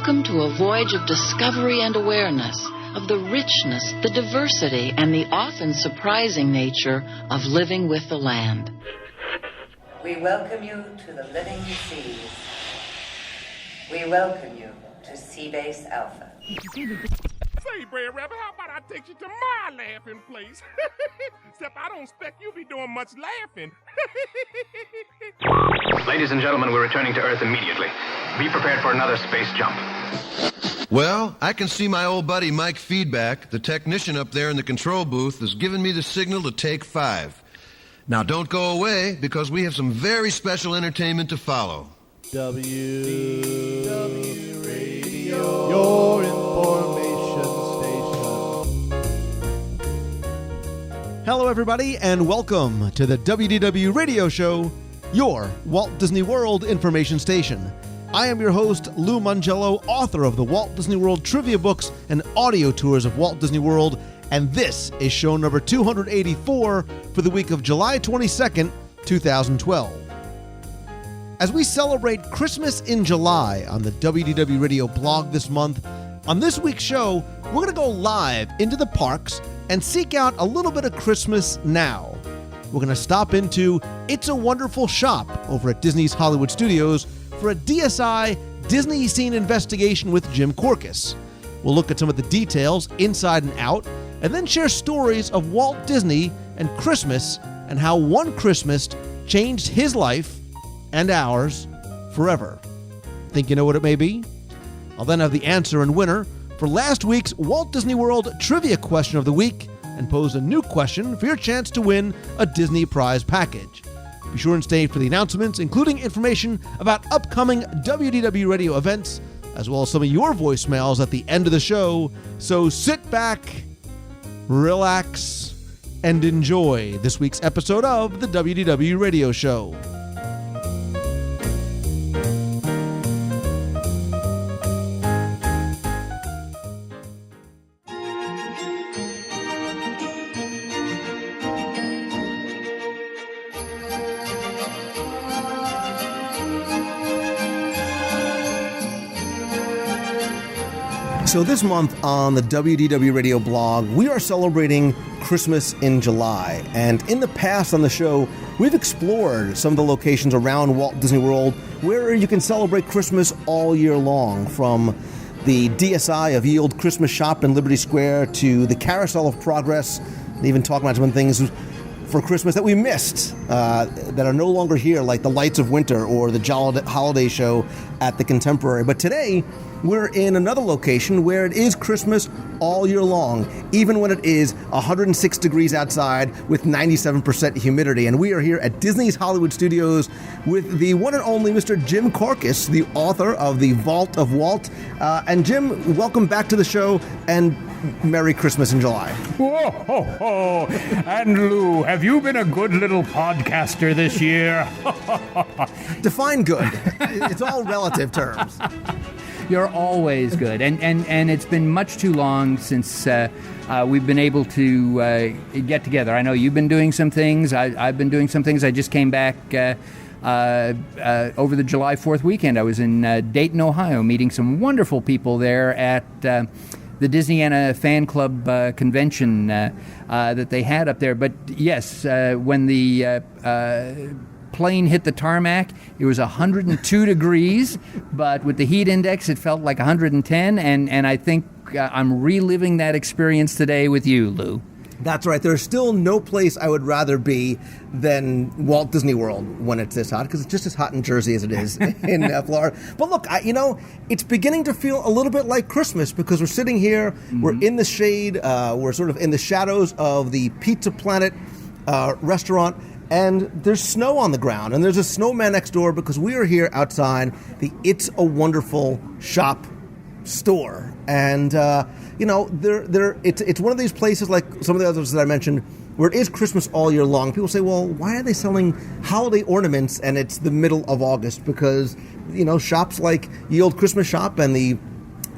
Welcome to a voyage of discovery and awareness of the richness, the diversity, and the often surprising nature of living with the land. We welcome you to the living seas. We welcome you to Seabase Alpha. Say, Brad Rabbit, how about I take you to my laughing place? Except I don't expect you be doing much laughing. Ladies and gentlemen, we're returning to Earth immediately. Be prepared for another space jump. Well, I can see my old buddy Mike Feedback, the technician up there in the control booth, has given me the signal to take 5. Now don't go away, because we have some very special entertainment to follow. WDW Radio, your information station. Hello, everybody, and welcome to the WDW Radio Show, your Walt Disney World information station. I am your host, Lou Mangello, author of the Walt Disney World trivia books and audio tours of Walt Disney World, and this is show number 284 for the week of July 22nd, 2012. As we celebrate Christmas in July on the WDW Radio blog this month, on this week's show, we're going to go live into the parks and seek out a little bit of Christmas now. We're going to stop into It's a Wonderful Shop over at Disney's Hollywood Studios for a DSI Disney Scene investigation with Jim Korkis. We'll look at some of the details inside and out, and then share stories of Walt Disney and Christmas and how one Christmas changed his life and ours forever. Think you know what it may be? I'll then have the answer and winner for last week's Walt Disney World Trivia Question of the Week and pose a new question for your chance to win a Disney prize package. Be sure and stay for the announcements, including information about upcoming WDW radio events, as well as some of your voicemails at the end of the show. So sit back, relax, and enjoy this week's episode of the WDW Radio Show. So this month on the WDW Radio blog, we are celebrating Christmas in July. And in the past on the show, we've explored some of the locations around Walt Disney World where you can celebrate Christmas all year long, from the DSI of Ye Olde Christmas Shop in Liberty Square to the Carousel of Progress, and even talking about some things for Christmas that we missed that are no longer here, like the Lights of Winter or the Jolly Holiday Show at the Contemporary. But today, we're in another location where it is Christmas all year long, even when it is 106 degrees outside with 97% humidity. And we are here at Disney's Hollywood Studios with the one and only Mr. Jim Korkis, the author of The Vault of Walt. And Jim, welcome back to the show, and Merry Christmas in July. Whoa, ho, ho. And Lou, have you been a good little podcaster this year? Define good. It's all relative terms. You're always good, and it's been much too long since we've been able to get together. I know you've been doing some things. I've been doing some things. I just came back over the July 4th weekend. I was in Dayton, Ohio, meeting some wonderful people there at the Disneyana Fan Club convention that they had up there. But yes, when the plane hit the tarmac, it was 102 degrees, but with the heat index, it felt like 110, and I think I'm reliving that experience today with you, Lou. That's right. There's still no place I would rather be than Walt Disney World when it's this hot, because it's just as hot in Jersey as it is in Florida. But look, it's beginning to feel a little bit like Christmas, because we're sitting here, we're in the shade, we're sort of in the shadows of the Pizza Planet restaurant, and there's snow on the ground, and there's a snowman next door, because we are here outside the It's a Wonderful Shop store. And, it's one of these places, like some of the others that I mentioned, where it is Christmas all year long. People say, well, why are they selling holiday ornaments and it's the middle of August? Because, shops like Ye Olde Christmas Shop and the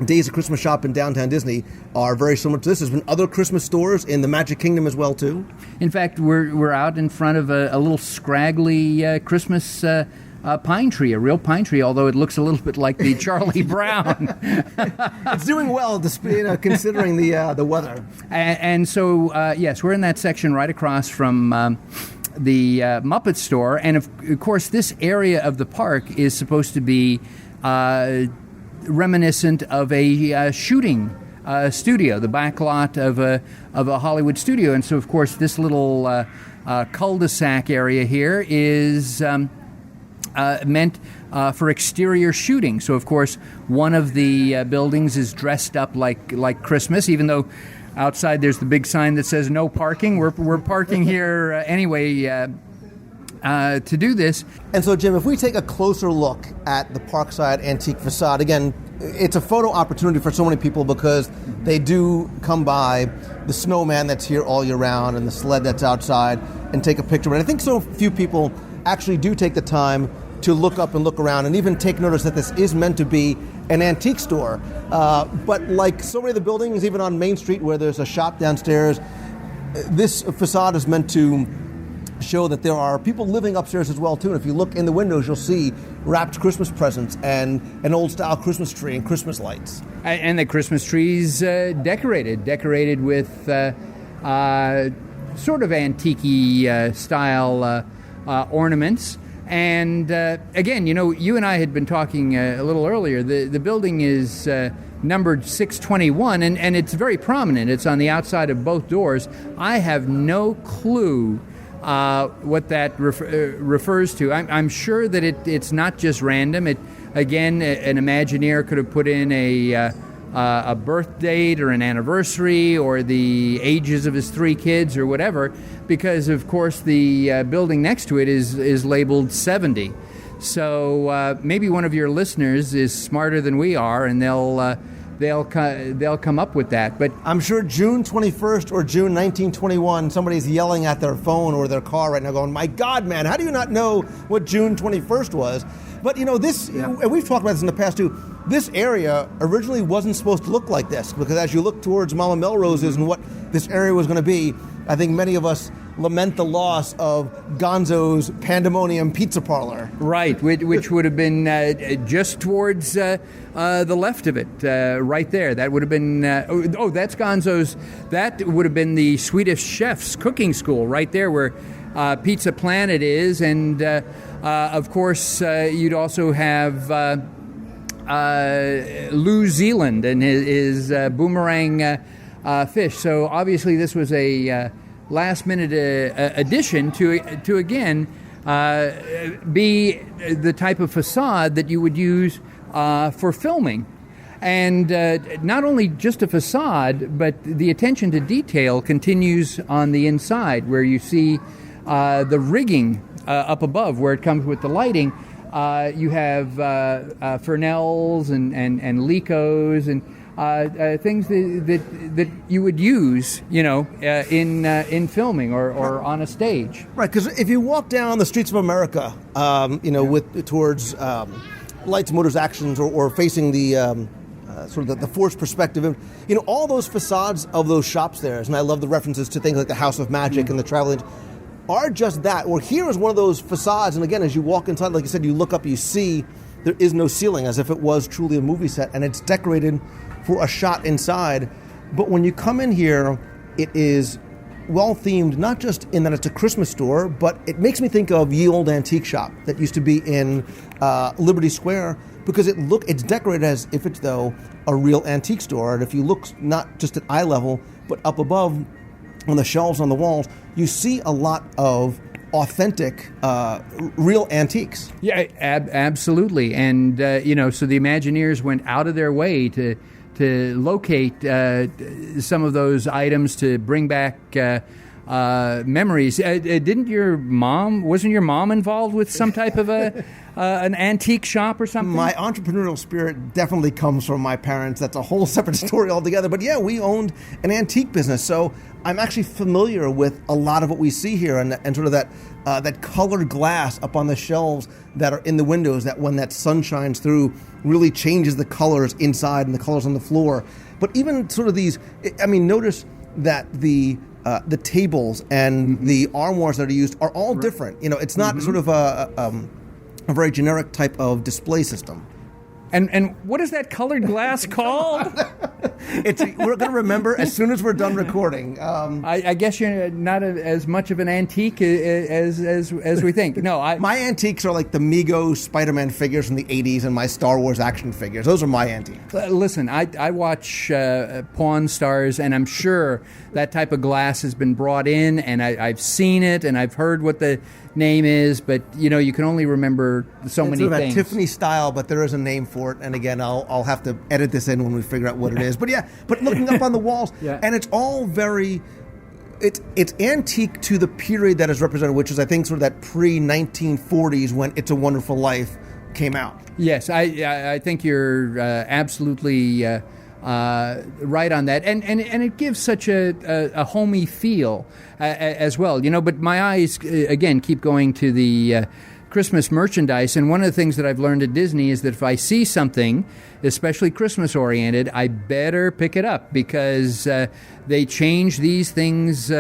Days of Christmas Shop in downtown Disney are very similar to this. There's been other Christmas stores in the Magic Kingdom as well, too. In fact, we're out in front of a little scraggly Christmas pine tree, a real pine tree, although it looks a little bit like the Charlie Brown. It's doing well, considering the weather. And so, yes, we're in that section right across from the Muppet store. And, of course, this area of the park is supposed to be reminiscent of a shooting studio, the back lot of a Hollywood studio. And so, of course, this little cul-de-sac area here is meant for exterior shooting. So, of course, one of the buildings is dressed up like Christmas, even though outside there's the big sign that says no parking. We're parking here anyway to do this. And so, Jim, if we take a closer look at the Parkside Antique Facade, again, it's a photo opportunity for so many people because they do come by the snowman that's here all year round and the sled that's outside and take a picture. And I think so few people actually do take the time to look up and look around and even take notice that this is meant to be an antique store. But like so many of the buildings, even on Main Street where there's a shop downstairs, this facade is meant to show that there are people living upstairs as well, too. And if you look in the windows, you'll see wrapped Christmas presents and an old-style Christmas tree and Christmas lights. And the Christmas trees decorated with sort of antique-y style ornaments. And again, you and I had been talking a little earlier. The building is numbered 621, and it's very prominent. It's on the outside of both doors. I have no clue what that refers to. I'm sure that it's not just random. Again, an Imagineer could have put in a birth date or an anniversary or the ages of his 3 kids or whatever, because of course the building next to it is labeled 70. So maybe one of your listeners is smarter than we are, and they'll come up with that. But I'm sure June 21st or June 1921, somebody's yelling at their phone or their car right now going, my God, man, how do you not know what June 21st was? But, this, and we've talked about this in the past, too, this area originally wasn't supposed to look like this, because as you look towards Mama Melrose's and what this area was going to be, I think many of us lament the loss of Gonzo's Pandemonium Pizza Parlor. Right, which would have been just towards the left of it, right there. That would have been, that's Gonzo's. That would have been the Swedish Chef's cooking school right there where Pizza Planet is. And, of course, you'd also have New Zealand and his boomerang fish. So obviously this was a last-minute addition to again be the type of facade that you would use for filming. And not only just a facade, but the attention to detail continues on the inside, where you see the rigging up above, where it comes with the lighting. You have Fresnels and Licos and things that you would use, in filming or on a stage. Right, because if you walk down the streets of America, towards Lights, Motors, Actions, or facing the sort of the forced perspective, all those facades of those shops there, and I love the references to things like the House of Magic and the Traveling, are just that. Well, here is one of those facades, and again, as you walk inside, like you said, you look up, you see there is no ceiling, as if it was truly a movie set, and it's decorated for a shot inside. But when you come in here, it is well themed, not just in that it's a Christmas store, but it makes me think of Ye Olde Antique Shop that used to be in Liberty Square, because it's decorated as if it's, though, a real antique store. And if you look not just at eye level, but up above on the shelves on the walls, you see a lot of authentic, real antiques. Yeah, absolutely. And, so the Imagineers went out of their way to locate some of those items to bring back memories. Wasn't your mom involved with some type of an antique shop or something? My entrepreneurial spirit definitely comes from my parents. That's a whole separate story altogether. But yeah, we owned an antique business, so I'm actually familiar with a lot of what we see here, and sort of that colored glass up on the shelves that are in the windows, that when that sun shines through really changes the colors inside and the colors on the floor. But even sort of these, notice that the tables and the armoires that are used are all different. It's not sort of a very generic type of display system. And what is that colored glass called? We're going to remember as soon as we're done recording. I guess you're not as much of an antique as we think. No, my antiques are like the Mego Spider-Man figures from the 80s and my Star Wars action figures. Those are my antiques. Listen, I watch Pawn Stars, and I'm sure that type of glass has been brought in, and I've seen it, and I've heard what the name is, but you can only remember so many sort of things. A Tiffany style, but there is a name for it. And again, I'll have to edit this in when we figure out what it is. But yeah, but looking up on the walls, and it's all very, it's antique to the period that is represented, which is I think sort of that pre-1940s when It's a Wonderful Life came out. Yes, I think you're absolutely right on that, and it gives such a homey feel as well, But my eyes again keep going to the Christmas merchandise, and one of the things that I've learned at Disney is that if I see something, especially Christmas oriented, I better pick it up because they change these things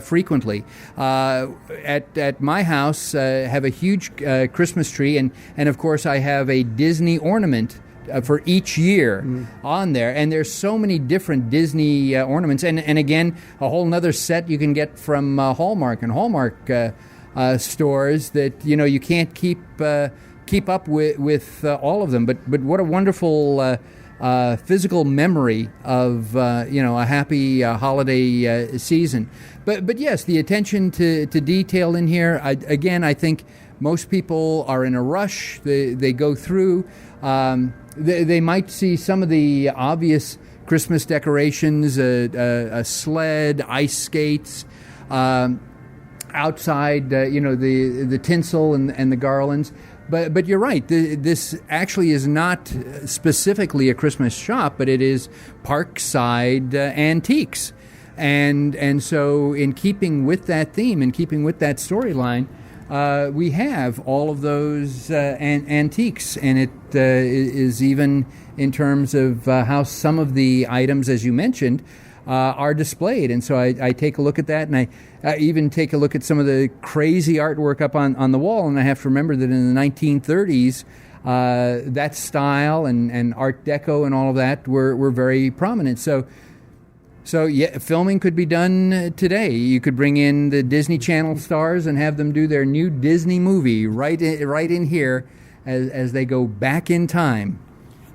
frequently. At my house, have a huge Christmas tree, and of course I have a Disney ornament for each year on there, and there's so many different Disney ornaments, and again a whole nother set you can get from Hallmark and Hallmark stores that you can't keep up with all of them, but what a wonderful physical memory of a happy holiday season. But yes, the attention to detail in here, I think most people are in a rush. They go through. They might see some of the obvious Christmas decorations, a sled, ice skates, outside, the tinsel and the garlands. But you're right. This actually is not specifically a Christmas shop, but it is parkside antiques. And so in keeping with that theme, in keeping with that storyline, we have all of those antiques, and it is even in terms of how some of the items, as you mentioned, are displayed. And so I take a look at that, and I even take a look at some of the crazy artwork up on the wall, and I have to remember that in the 1930s, that style and Art Deco and all of that were very prominent. So yeah, filming could be done today. You could bring in the Disney Channel stars and have them do their new Disney movie right in here as they go back in time.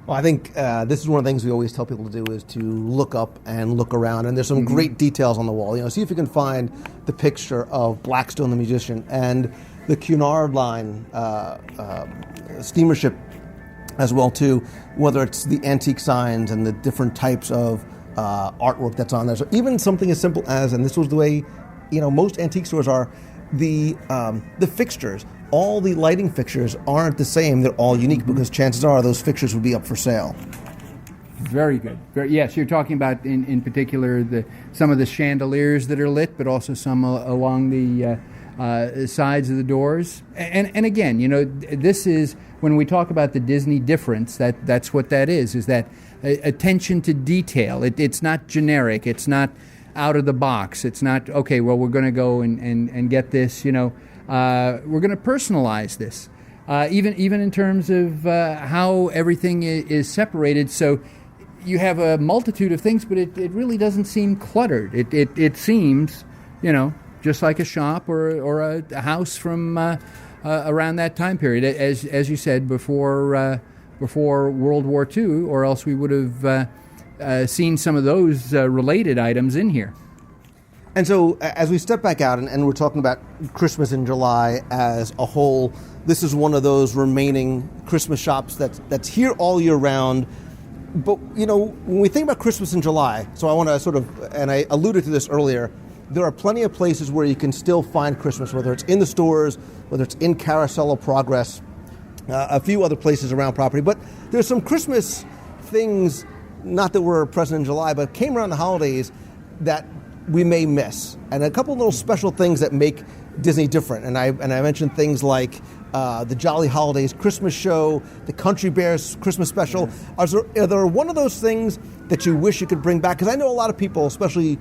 Well, I think this is one of the things we always tell people to do is to look up and look around. And there's some great details on the wall. See if you can find the picture of Blackstone the Musician and the Cunard Line steamer ship as well, too, whether it's the antique signs and the different types of artwork that's on there. So even something as simple as, and this was the way, most antique stores are, the fixtures. All the lighting fixtures aren't the same. They're all unique because chances are those fixtures would be up for sale. Very good. Yes, you're talking about in particular some of the chandeliers that are lit, but also some along the sides of the doors. And again, this is when we talk about the Disney difference. That's what that is that attention to detail. It's not generic. It's not out of the box. It's not, okay, well, we're going to go and get this, we're going to personalize this, even in terms of how everything is separated. So you have a multitude of things, but it really doesn't seem cluttered. It seems, just like a shop or a house from around that time period, as you said, before World War II, or else we would have seen some of those related items in here. And so as we step back out and we're talking about Christmas in July as a whole, this is one of those remaining Christmas shops that's here all year round. But, when we think about Christmas in July, so I want to sort of, and I alluded to this earlier, there are plenty of places where you can still find Christmas, whether it's in the stores, whether it's in Carousel or Progress, a few other places around property. But there's some Christmas things, not that were present in July, but came around the holidays that we may miss. And a couple little special things that make Disney different. And I mentioned things like the Jolly Holidays Christmas show, the Country Bears Christmas special. Are there one of those things that you wish you could bring back? Because I know a lot of people, especially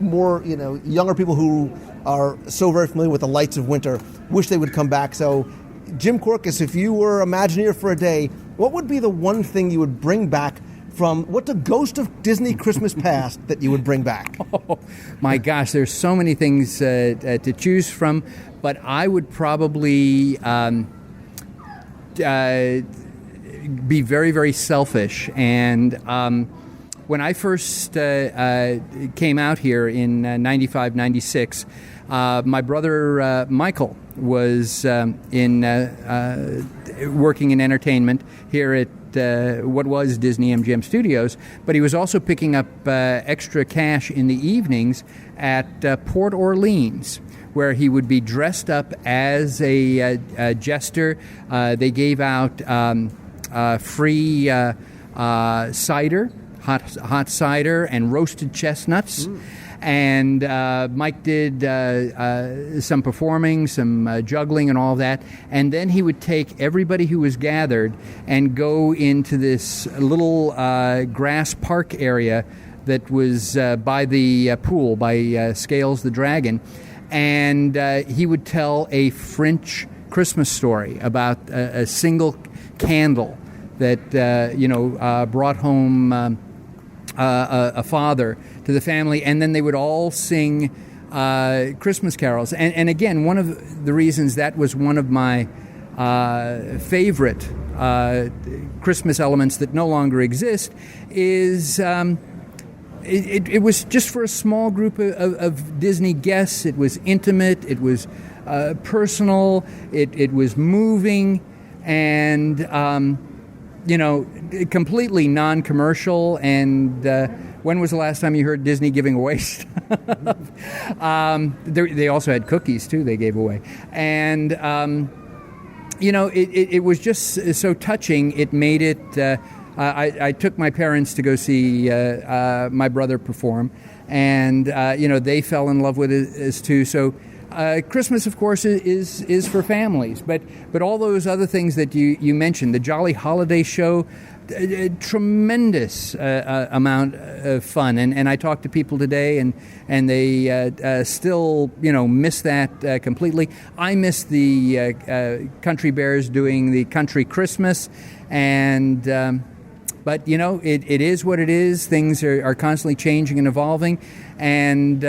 more younger people who are so very familiar with the lights of winter, wish they would come back. So Jim Korkis, if you were Imagineer for a day, what would be the one thing you would bring back what's the ghost of Disney Christmas past that you would bring back? Oh, my gosh, there's so many things to choose from, but I would probably be very, very selfish. And when I first came out here in 95, 96, my brother Michael was working in entertainment here at what was Disney MGM Studios, but he was also picking up extra cash in the evenings at Port Orleans, where he would be dressed up as a jester. They gave out free cider, hot cider, and roasted chestnuts. And Mike did some performing, some juggling and all that. And then he would take everybody who was gathered and go into this little grass park area that was by the pool, by Scales the Dragon. And he would tell a French Christmas story about a single candle that, brought home a father to the family, and then they would all sing Christmas carols. And again, one of the reasons that was one of my favorite Christmas elements that no longer exist is it was just for a small group of Disney guests. It was intimate, it was personal, it was moving, and completely non-commercial. And when was the last time you heard Disney giving away stuff? They also had cookies, too, they gave away. And, it was just so touching. It made it... I took my parents to go see my brother perform, and, they fell in love with it too. So Christmas, of course, is for families. But all those other things that you mentioned, the Jolly Holiday Show, a tremendous amount of fun, and I talked to people today, and they still miss that completely. I miss the Country Bears doing the Country Christmas, and but it is what it is. Things are constantly changing and evolving, and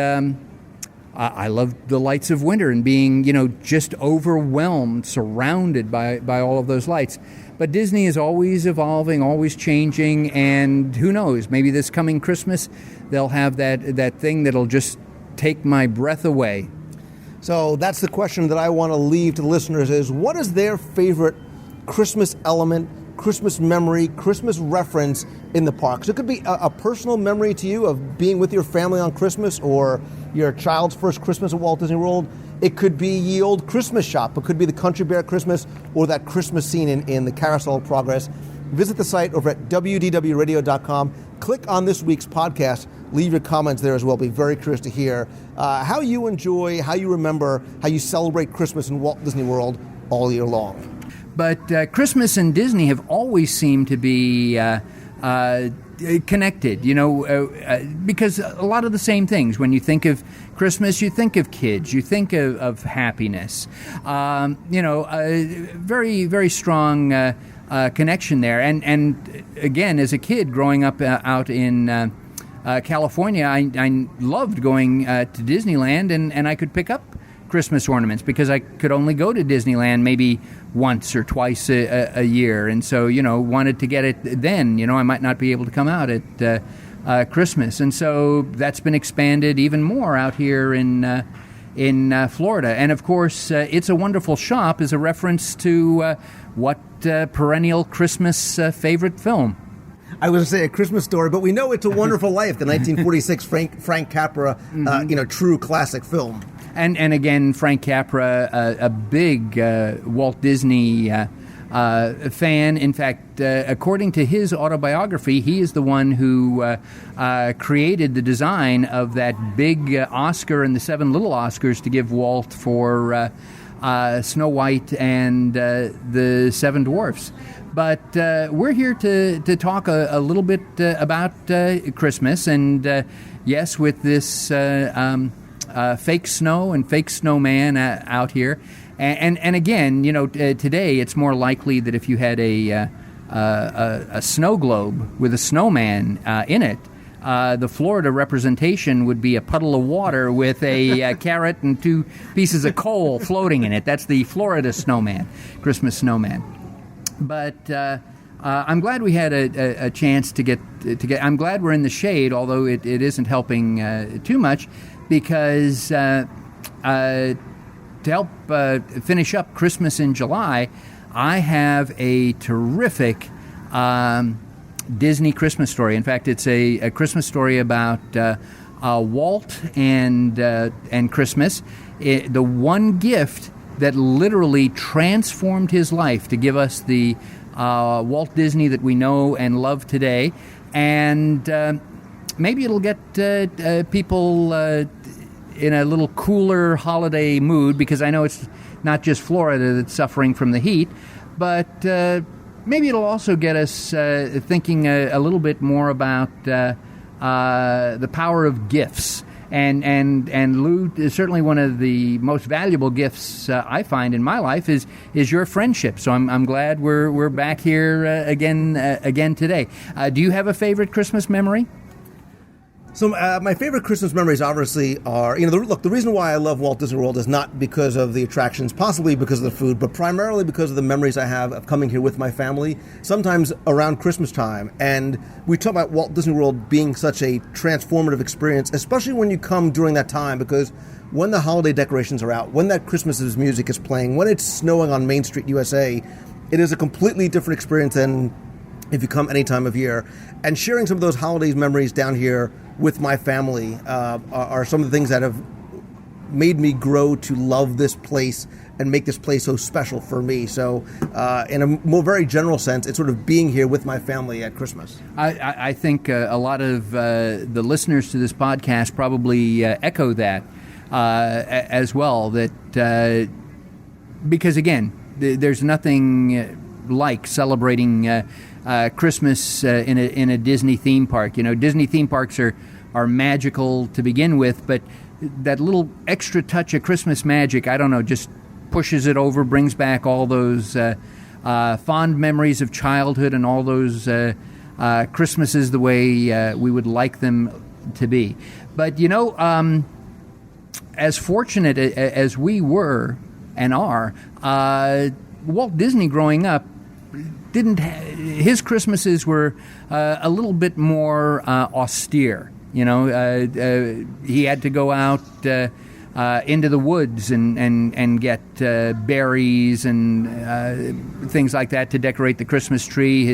I love the lights of winter and being just overwhelmed, surrounded by all of those lights. But Disney is always evolving, always changing, and who knows, maybe this coming Christmas they'll have that thing that'll just take my breath away. So that's the question that I want to leave to the listeners is, what is their favorite Christmas element, Christmas memory, Christmas reference in the parks? It could be a personal memory to you of being with your family on Christmas, or your child's first Christmas at Walt Disney World. It could be Ye Old Christmas Shop. It could be the Country Bear Christmas, or that Christmas scene in the Carousel of Progress. Visit the site over at WDWRadio.com. Click on this week's podcast. Leave your comments there as well. Be very curious to hear how you enjoy, how you remember, how you celebrate Christmas in Walt Disney World all year long. But Christmas and Disney have always seemed to be connected, because a lot of the same things. When you think of Christmas, you think of kids, you think of happiness. Very, very strong connection there. And again, as a kid growing up out in California, I loved going to Disneyland, and I could pick up Christmas ornaments because I could only go to Disneyland maybe once or twice a year, and so wanted to get it then. I might not be able to come out at Christmas, and so that's been expanded even more out here in Florida. And of course, It's a Wonderful Shop is a reference to what perennial Christmas favorite film? I was going to say A Christmas Story, but we know It's a Wonderful Life, the 1946 Frank Capra, true classic film. And again, Frank Capra, a big Walt Disney fan. In fact, according to his autobiography, he is the one who created the design of that big Oscar and the 7 little Oscars to give Walt for Snow White and the 7 Dwarfs. But we're here to talk a little bit about Christmas, and yes, with this fake snow and fake snowman out here. And again, today it's more likely that if you had a snow globe with a snowman in it, the Florida representation would be a puddle of water with a carrot and 2 pieces of coal floating in it. That's the Florida snowman, Christmas snowman. But I'm glad we had a chance to get. I'm glad we're in the shade, although it isn't helping too much, because to help finish up Christmas in July, I have a terrific Disney Christmas story. In fact, it's a Christmas story about Walt and Christmas. The one gift that literally transformed his life to give us the Walt Disney that we know and love today. And maybe it'll get people in a little cooler holiday mood, because I know it's not just Florida that's suffering from the heat, but maybe it'll also get us thinking a little bit more about the power of gifts. And Lou, is certainly one of the most valuable gifts I find in my life is your friendship. So I'm glad we're back here again today. Do you have a favorite Christmas memory? So my favorite Christmas memories obviously are, the reason why I love Walt Disney World is not because of the attractions, possibly because of the food, but primarily because of the memories I have of coming here with my family, sometimes around Christmas time. And we talk about Walt Disney World being such a transformative experience, especially when you come during that time, because when the holiday decorations are out, when that Christmas music is playing, when it's snowing on Main Street, USA, it is a completely different experience than if you come any time of year. And sharing some of those holidays memories down here with my family are some of the things that have made me grow to love this place and make this place so special for me. So in a more very general sense, it's sort of being here with my family at Christmas. I think a lot of the listeners to this podcast probably echo that as well, that because again, there's nothing like celebrating Christmas in a Disney theme park. Disney theme parks are magical to begin with, but that little extra touch of Christmas magic, I don't know, just pushes it over, brings back all those fond memories of childhood and all those Christmases the way we would like them to be. But, as fortunate as we were and are, Walt Disney growing up his Christmases were a little bit more austere. He had to go out into the woods and get berries and things like that to decorate the Christmas tree.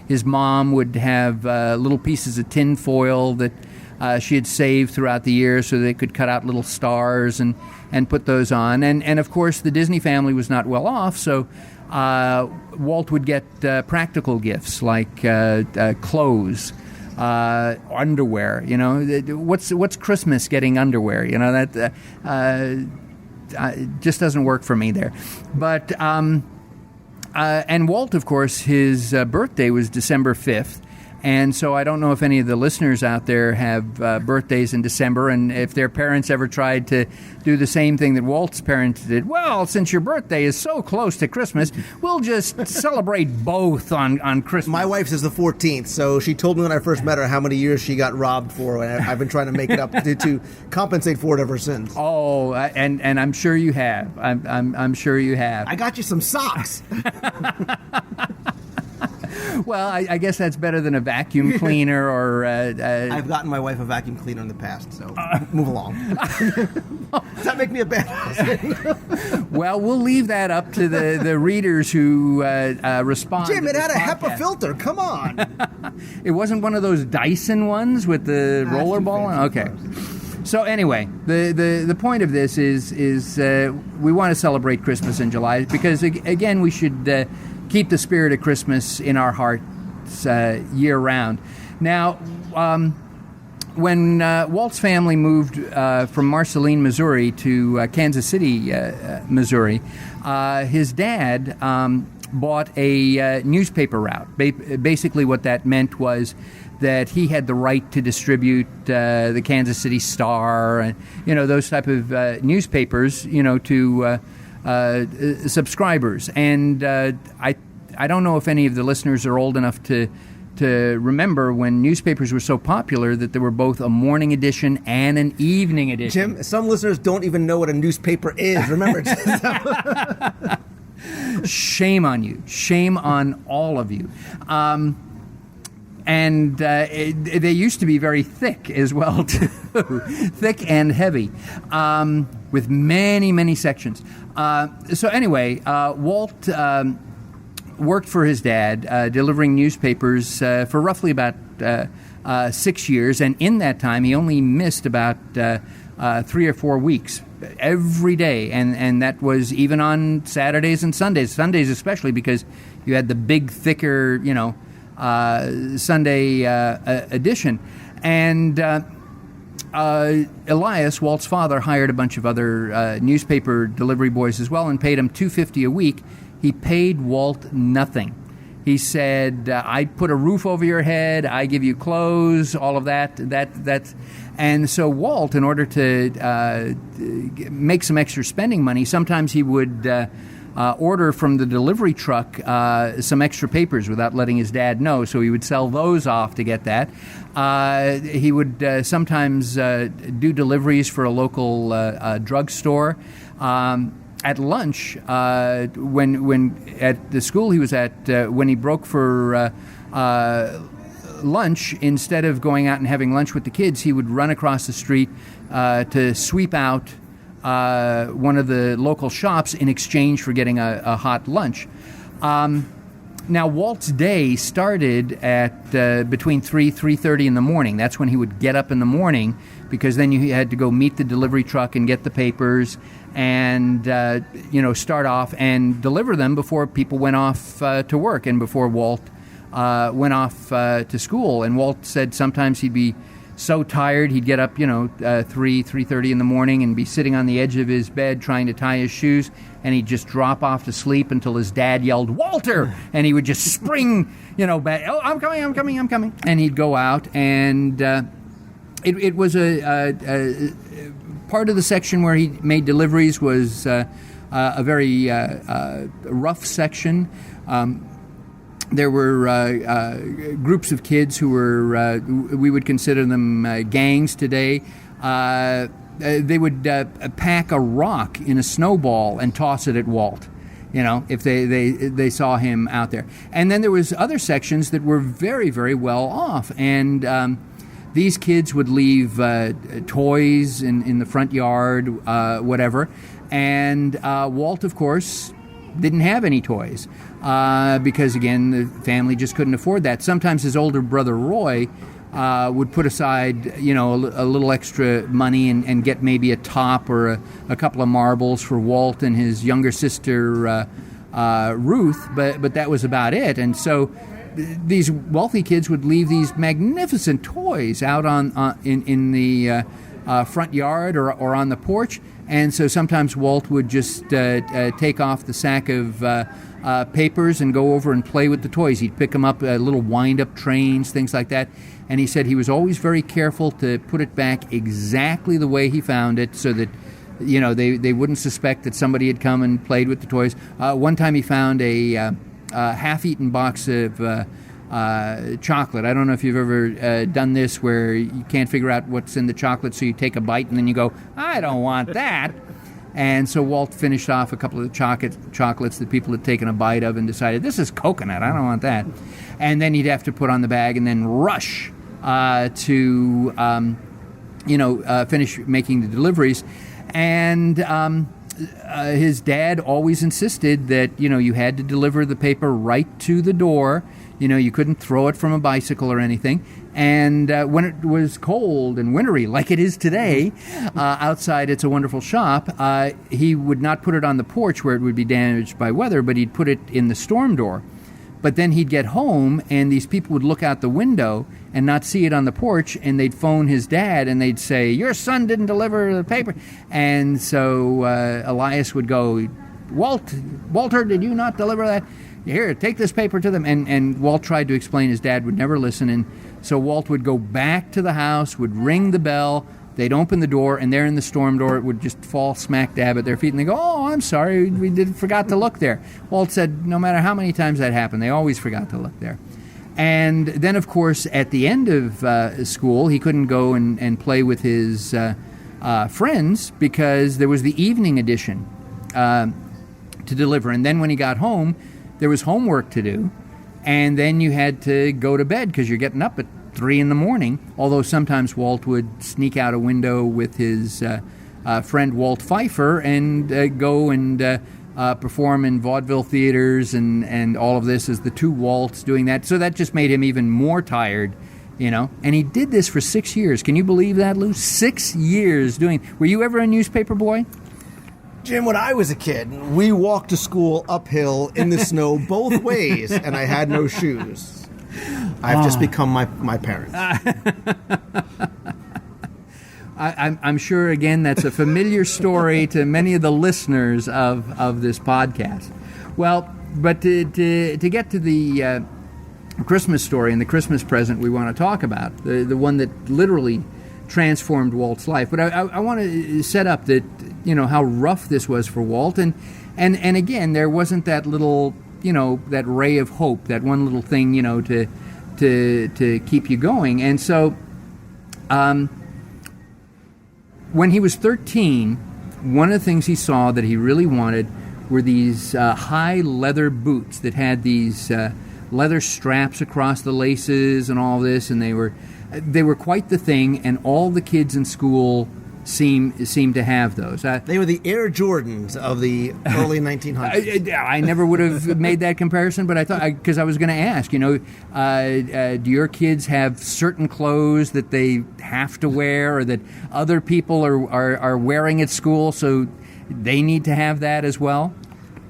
His mom would have little pieces of tin foil that she had saved throughout the year so they could cut out little stars and put those on. And of course, the Disney family was not well off, so Walt would get practical gifts like clothes, underwear. What's Christmas getting underwear? That just doesn't work for me there. But and Walt, of course, his birthday was December 5th. And so I don't know if any of the listeners out there have birthdays in December, and if their parents ever tried to do the same thing that Walt's parents did. Well, since your birthday is so close to Christmas, we'll just celebrate both on Christmas. My wife's is the 14th, so she told me when I first met her how many years she got robbed for, and I've been trying to make it up to compensate for it ever since. Oh, and I'm sure you have. I'm sure you have. I got you some socks. Well, I guess that's better than a vacuum cleaner or... I've gotten my wife a vacuum cleaner in the past, so move along. Does that make me a bad person? Well, we'll leave that up to the readers who respond. Jim, it had a HEPA filter. Come on. It wasn't one of those Dyson ones with the rollerball? Okay. So anyway, the point of this is we want to celebrate Christmas in July because, again, we should... keep the spirit of Christmas in our hearts year-round. Now, when Walt's family moved from Marceline, Missouri to Kansas City, Missouri, his dad bought a newspaper route. Basically what that meant was that he had the right to distribute the Kansas City Star and, those type of newspapers, to subscribers. And I don't know if any of the listeners are old enough to remember when newspapers were so popular that there were both a morning edition and an evening edition. Jim, some listeners don't even know what a newspaper is. Remember. Shame on you. Shame on all of you. And they used to be very thick as well, too. Thick and heavy, with many, many sections. So anyway, Walt worked for his dad, delivering newspapers for roughly about 6 years. And in that time, he only missed about 3 or 4 weeks every day. And that was even on Saturdays and Sundays. Sundays especially, because you had the big, thicker, Sunday edition. And Elias, Walt's father, hired a bunch of other newspaper delivery boys as well and paid him $250 a week. He paid Walt nothing. He said, I put a roof over your head, I give you clothes, all of that. And so Walt, in order to make some extra spending money, sometimes he would order from the delivery truck some extra papers without letting his dad know, so he would sell those off to get that. He would sometimes do deliveries for a local drugstore. At lunch, when at the school he was at, when he broke for lunch, instead of going out and having lunch with the kids, he would run across the street to sweep out one of the local shops in exchange for getting a hot lunch. Now, Walt's day started at between 3:30 in the morning. That's when he would get up in the morning, because then you had to go meet the delivery truck and get the papers and, start off and deliver them before people went off to work and before Walt went off to school. And Walt said sometimes he'd be so tired he'd get up, 3:30 in the morning and be sitting on the edge of his bed trying to tie his shoes, and he'd just drop off to sleep until his dad yelled, "Walter!" And he would just spring, back, "Oh, I'm coming." And he'd go out, and it was a part of the section where he made deliveries was a very rough section. There were groups of kids who were, we would consider them gangs today. They would pack a rock in a snowball and toss it at Walt, if they saw him out there. And then there was other sections that were very, very well off. And these kids would leave toys in the front yard, whatever. And Walt, of course, didn't have any toys because, again, the family just couldn't afford that. Sometimes his older brother, Roy, would put aside, a little extra money and get maybe a top or a couple of marbles for Walt and his younger sister, Ruth, but that was about it. And so these wealthy kids would leave these magnificent toys out in the front yard or on the porch. And so sometimes Walt would just take off the sack of papers and go over and play with the toys. He'd pick them up, little wind-up trains, things like that. And he said he was always very careful to put it back exactly the way he found it, so that they wouldn't suspect that somebody had come and played with the toys. One time he found a half-eaten box of chocolate. I don't know if you've ever done this, where you can't figure out what's in the chocolate, so you take a bite and then you go, "I don't want that." And so Walt finished off a couple of chocolates that people had taken a bite of and decided, "This is coconut, I don't want that." And then he'd have to put on the bag and then rush to finish making the deliveries. And his dad always insisted that, you had to deliver the paper right to the door. You couldn't throw it from a bicycle or anything. And when it was cold and wintry, like it is today, outside It's a Wonderful Shop, he would not put it on the porch where it would be damaged by weather, but he'd put it in the storm door. But then he'd get home, and these people would look out the window and not see it on the porch, and they'd phone his dad, and they'd say, "Your son didn't deliver the paper." And so Elias would go, "Walter, did you not deliver that? Here, take this paper to them." And Walt tried to explain. His dad would never listen, and so Walt would go back to the house, would ring the bell, They'd open the door, and there in the storm door, it would just fall smack dab at their feet, and they go, "Oh, I'm sorry, we forgot to look there." Walt said no matter how many times that happened, they always forgot to look there. And then, of course, at the end of school, he couldn't go and play with his friends because there was the evening edition to deliver. And then when he got home, there was homework to do. And then you had to go to bed because you're getting up at 3 in the morning. Although sometimes Walt would sneak out a window with his friend Walt Pfeiffer and go and perform in vaudeville theaters and all of this as the two Walts doing that. So that just made him even more tired, you know. And he did this for 6 years. Can you believe that, Lou? 6 years doing. Were you ever a newspaper boy? Jim, when I was a kid, we walked to school uphill in the snow both ways, and I had no shoes. I've just become my parents. I'm sure, again, that's a familiar story to many of the listeners of this podcast. Well, but to get to the Christmas story and the Christmas present we want to talk about, the one that literally transformed Walt's life. But I want to set up that, you know, how rough this was for Walt. And again, there wasn't that little, you know, that ray of hope, that one little thing, you know, to keep you going. And so when he was 13, one of the things he saw that he really wanted were these high leather boots that had these leather straps across the laces and all this, and they were quite the thing, and all the kids in school seemed to have those. They were the Air Jordans of the early 1900s. I never would have made that comparison, but I thought, because I was going to ask, you know, do your kids have certain clothes that they have to wear or that other people are wearing at school, so they need to have that as well?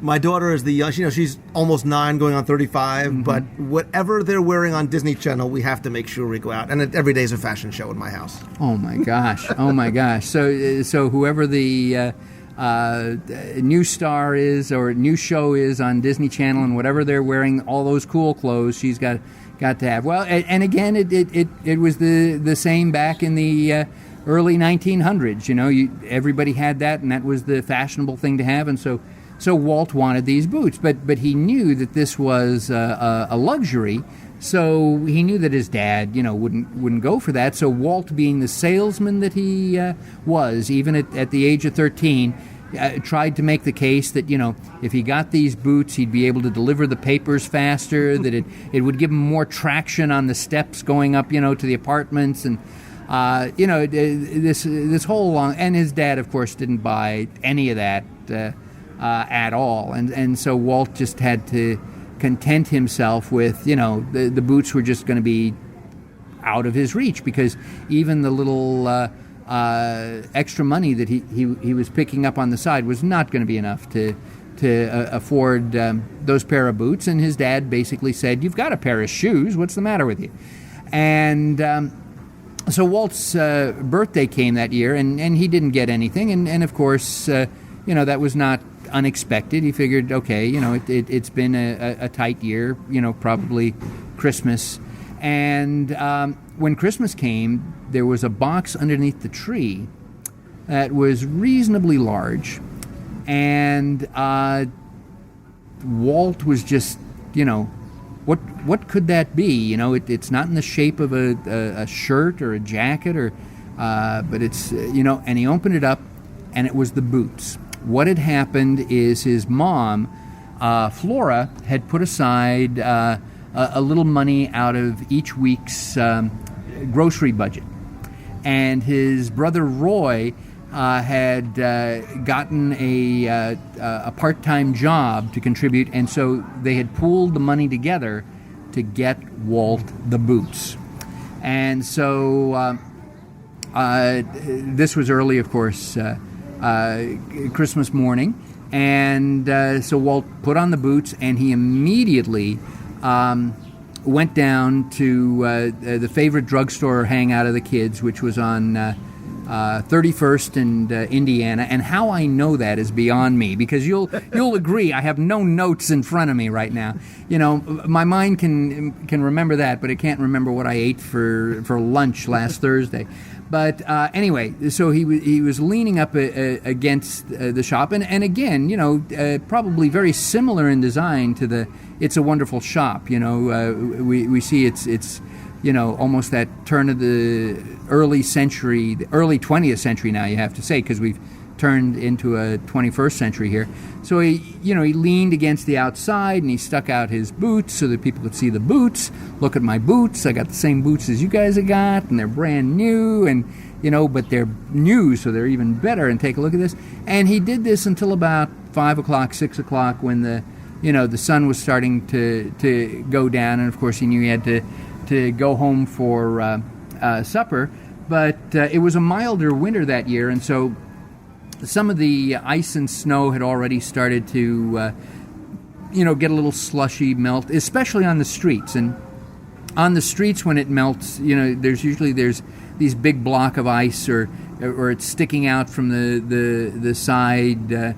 My daughter is the young, you know, she's almost 9 going on 35, but whatever they're wearing on Disney Channel, we have to make sure we go out. And every day is a fashion show in my house. Oh, my gosh. Oh, my gosh. So whoever the new star is or new show is on Disney Channel and whatever they're wearing, all those cool clothes, she's got to have. Well, and again, it was the same back in the early 1900s. You know, everybody had that, and that was the fashionable thing to have, and so Walt wanted these boots, but he knew that this was a luxury, so he knew that his dad, you know, wouldn't go for that. So Walt, being the salesman that he was, even at the age of 13, tried to make the case that, you know, if he got these boots, he'd be able to deliver the papers faster, that it would give him more traction on the steps going up, you know, to the apartments, and you know, this whole long. And his dad, of course, didn't buy any of that at all, and so Walt just had to content himself with, you know, the boots were just going to be out of his reach, because even the little extra money that he was picking up on the side was not going to be enough to afford those pair of boots. And his dad basically said, "You've got a pair of shoes, what's the matter with you?" And so Walt's birthday came that year, and he didn't get anything, and of course, you know, that was not unexpected. He figured, okay, you know, it's been a tight year, you know, probably Christmas. And when Christmas came, there was a box underneath the tree that was reasonably large, and Walt was just, you know, what could that be? You know, it's not in the shape of a shirt or a jacket, or but it's, you know, and he opened it up, and it was the boots. What had happened is his mom, Flora, had put aside a little money out of each week's grocery budget. And his brother Roy had gotten a part-time job to contribute, and so they had pooled the money together to get Walt the boots. And so this was early, of course, Christmas morning, and so Walt put on the boots, and he immediately went down to the favorite drugstore hangout of the kids, which was on 31st and Indiana, and how I know that is beyond me, because you'll agree I have no notes in front of me right now. You know, my mind can remember that, but it can't remember what I ate for lunch last Thursday. But anyway, so he was leaning up against the shop, and again, you know, probably very similar in design to the It's a Wonderful Shop. You know, we see it's you know, almost that turn of the early 20th century now, you have to say, because we've turned into a 21st century here. So he leaned against the outside and he stuck out his boots so that people could see the boots. Look at my boots. I got the same boots as you guys have got, and they're brand new, and you know, but they're new, so they're even better. And take a look at this. And he did this until about 5 o'clock, 6 o'clock, when the sun was starting to go down, and of course he knew he had to go home for supper. But it was a milder winter that year, and so some of the ice and snow had already started to get a little slushy, melt, especially on the streets. And on the streets, when it melts, you know, there's these big block of ice, or it's sticking out from the side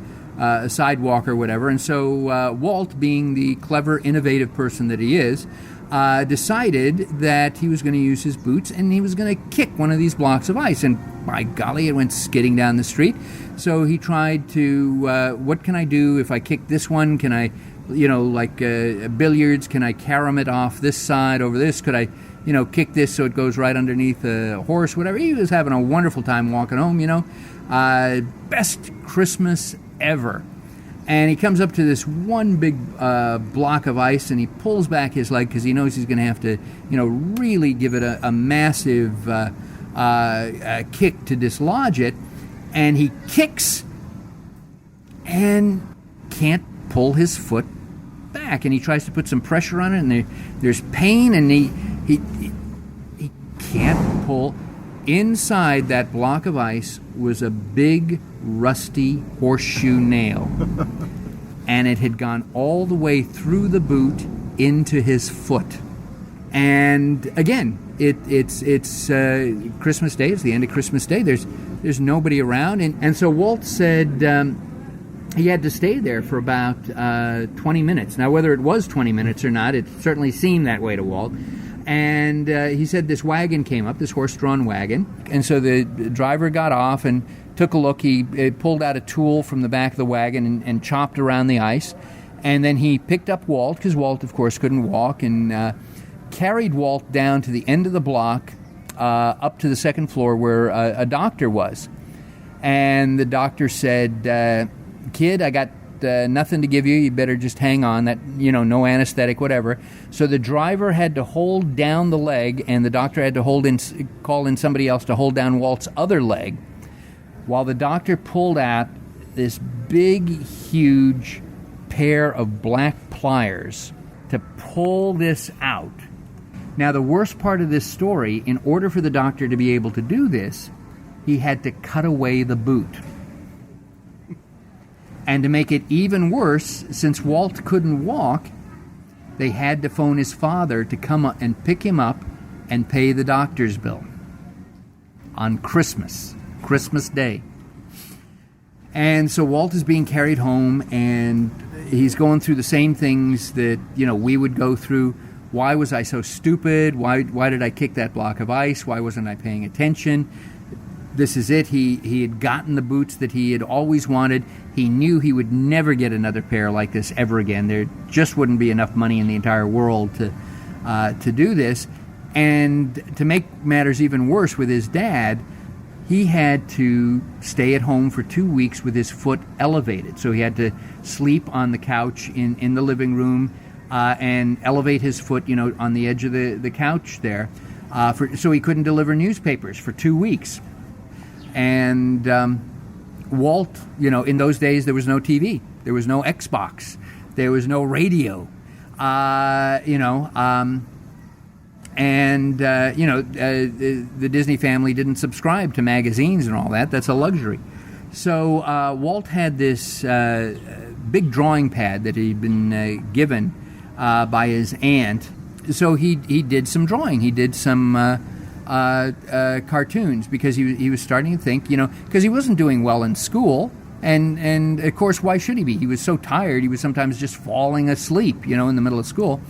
sidewalk or whatever. And so Walt, being the clever, innovative person that he is, decided that he was going to use his boots and he was going to kick one of these blocks of ice. And by golly, it went skidding down the street. So he tried to, what can I do if I kick this one? Can I, like billiards, can I carom it off this side over this? Could I, kick this so it goes right underneath a horse, whatever? He was having a wonderful time walking home, best Christmas ever. And he comes up to this one big block of ice, and he pulls back his leg because he knows he's going to have to, really give it a massive kick to dislodge it. And he kicks and can't pull his foot back. And he tries to put some pressure on it, and there's pain, and he can't pull. Inside that block of ice was a big, rusty horseshoe nail. And it had gone all the way through the boot into his foot. And again, it's Christmas Day. It's the end of Christmas Day. There's nobody around. And so Walt said he had to stay there for about 20 minutes. Now, whether it was 20 minutes or not, it certainly seemed that way to Walt. And he said this wagon came up, this horse-drawn wagon. And so the driver got off and took a look. He pulled out a tool from the back of the wagon and chopped around the ice. And then he picked up Walt, because Walt, of course, couldn't walk, and carried Walt down to the end of the block, up to the second floor where a doctor was. And the doctor said, kid, I got nothing to give you. You better just hang on. That, no anesthetic, whatever. So the driver had to hold down the leg, and the doctor had to call in somebody else to hold down Walt's other leg, while the doctor pulled out this big, huge pair of black pliers to pull this out. Now, the worst part of this story, in order for the doctor to be able to do this, he had to cut away the boot. And to make it even worse, since Walt couldn't walk, they had to phone his father to come up and pick him up and pay the doctor's bill on Christmas Day. And so Walt is being carried home, and he's going through the same things that, we would go through. Why was I so stupid? Why did I kick that block of ice? Why wasn't I paying attention? This is it. He had gotten the boots that he had always wanted. He knew he would never get another pair like this ever again. There just wouldn't be enough money in the entire world to do this. And to make matters even worse with his dad, he had to stay at home for 2 weeks with his foot elevated. So he had to sleep on the couch in the living room and elevate his foot, on the edge of the couch there. So he couldn't deliver newspapers for 2 weeks. And Walt, in those days there was no TV, there was no Xbox, there was no radio, the Disney family didn't subscribe to magazines and all that. That's a luxury. So Walt had this big drawing pad that he'd been given by his aunt. So he did some drawing. He did some cartoons because he was starting to think, because he wasn't doing well in school. And of course, why should he be? He was so tired, he was sometimes just falling asleep, in the middle of school.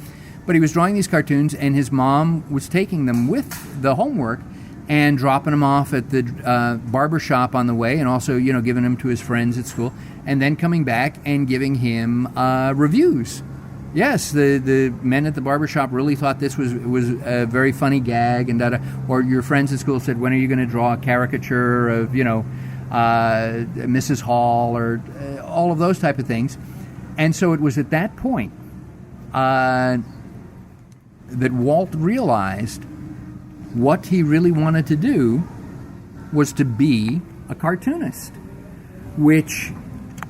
But he was drawing these cartoons, and his mom was taking them with the homework and dropping them off at the barber shop on the way, and also, giving them to his friends at school, and then coming back and giving him reviews. Yes, the men at the barber shop really thought this was a very funny gag, and or your friends at school said, when are you going to draw a caricature of, Mrs. Hall, or all of those type of things. And so it was at that point that Walt realized what he really wanted to do was to be a cartoonist, which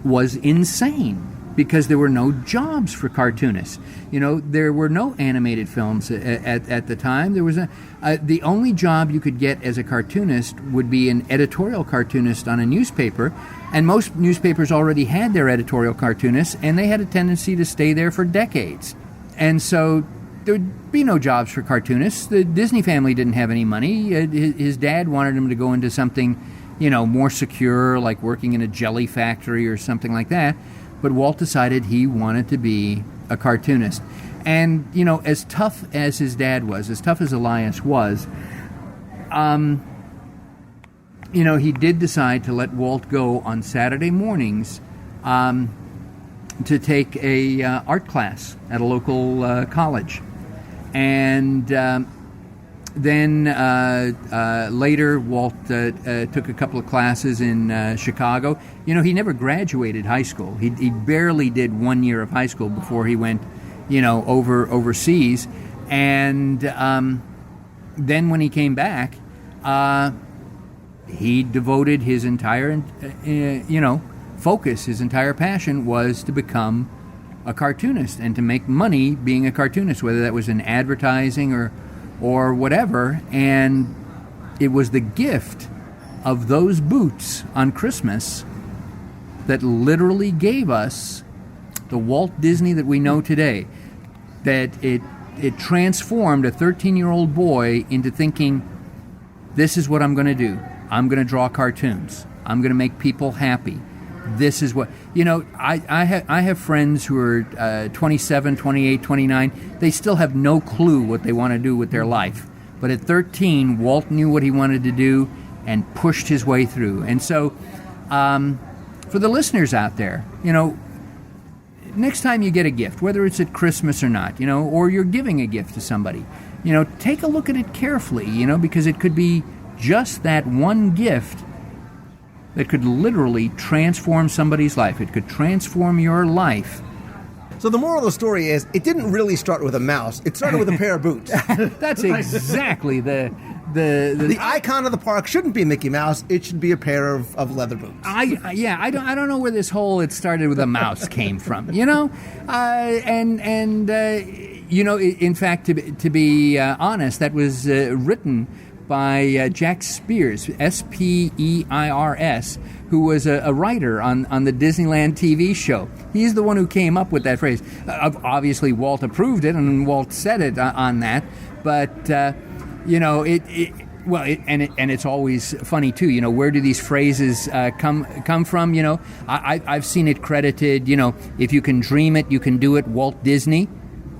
was insane because there were no jobs for cartoonists. There were no animated films at the time. There was the only job you could get as a cartoonist would be an editorial cartoonist on a newspaper, and most newspapers already had their editorial cartoonists, and they had a tendency to stay there for decades. And so there would be no jobs for cartoonists. The Disney family didn't have any money. His dad wanted him to go into something, more secure, like working in a jelly factory or something like that. But Walt decided he wanted to be a cartoonist. And, as tough as his dad was, as tough as Elias was, he did decide to let Walt go on Saturday mornings to take a art class at a local college. And then later, Walt took a couple of classes in Chicago. He never graduated high school. He barely did 1 year of high school before he went, overseas. And then when he came back, he devoted his entire, focus, his entire passion was to become a cartoonist and to make money being a cartoonist, whether that was in advertising or whatever. And it was the gift of those boots on Christmas that literally gave us the Walt Disney that we know today. That it transformed a 13-year-old boy into thinking, this is what I'm going to do. I'm going to draw cartoons. I'm going to make people happy. This is what, I have friends who are 27, 28, 29. They still have no clue what they want to do with their life. But at 13, Walt knew what he wanted to do and pushed his way through. And so, for the listeners out there, next time you get a gift, whether it's at Christmas or not, or you're giving a gift to somebody, take a look at it carefully, because it could be just that one gift that could literally transform somebody's life. It could transform your life. So the moral of the story is, it didn't really start with a mouse. It started with a pair of boots. That's exactly the icon of the park shouldn't be Mickey Mouse. It should be a pair of leather boots. I don't know where this whole "it started with a mouse" came from. In fact, to be honest, that was written by Jack Spears, Speirs, who was a writer on the Disneyland TV show. He's the one who came up with that phrase. Obviously, Walt approved it, and Walt said it on that. But it's always funny too. Where do these phrases come from? I've seen it credited. If you can dream it, you can do it. Walt Disney.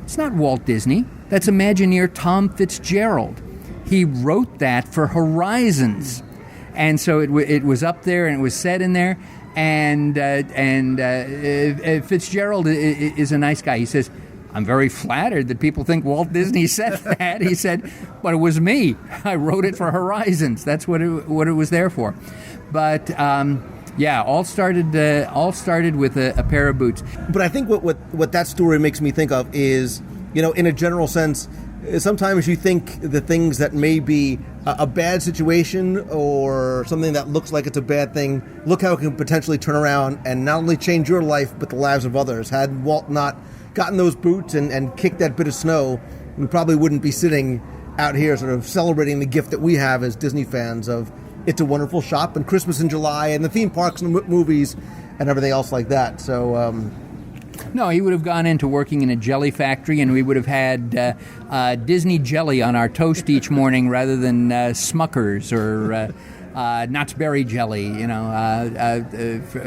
It's not Walt Disney. That's Imagineer Tom Fitzgerald. He wrote that for Horizons, and so it was up there and it was said in there. And Fitzgerald is a nice guy. He says, "I'm very flattered that people think Walt Disney said that." He said, "But it was me. I wrote it for Horizons. That's what it was there for." But all started with a pair of boots. But I think what that story makes me think of is, in a general sense, sometimes you think the things that may be a bad situation or something that looks like it's a bad thing, look how it can potentially turn around and not only change your life, but the lives of others. Had Walt not gotten those boots and kicked that bit of snow, we probably wouldn't be sitting out here sort of celebrating the gift that we have as Disney fans of It's a Wonderful Shop and Christmas in July and the theme parks and movies and everything else like that. So, No, he would have gone into working in a jelly factory, and we would have had Disney jelly on our toast each morning rather than Smuckers or Knott's Berry jelly,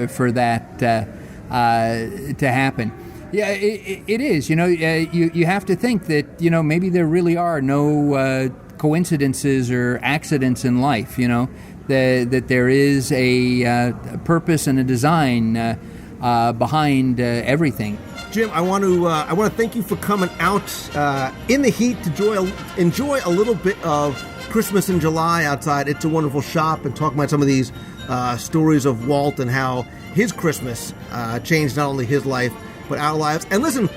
for that to happen. Yeah, it is. You have to think that, maybe there really are no coincidences or accidents in life, that there is a purpose and a design behind everything. Jim, I want to thank you for coming out in the heat to enjoy a little bit of Christmas in July outside It's a Wonderful Shop and talk about some of these stories of Walt and how his Christmas changed not only his life but our lives. And listen,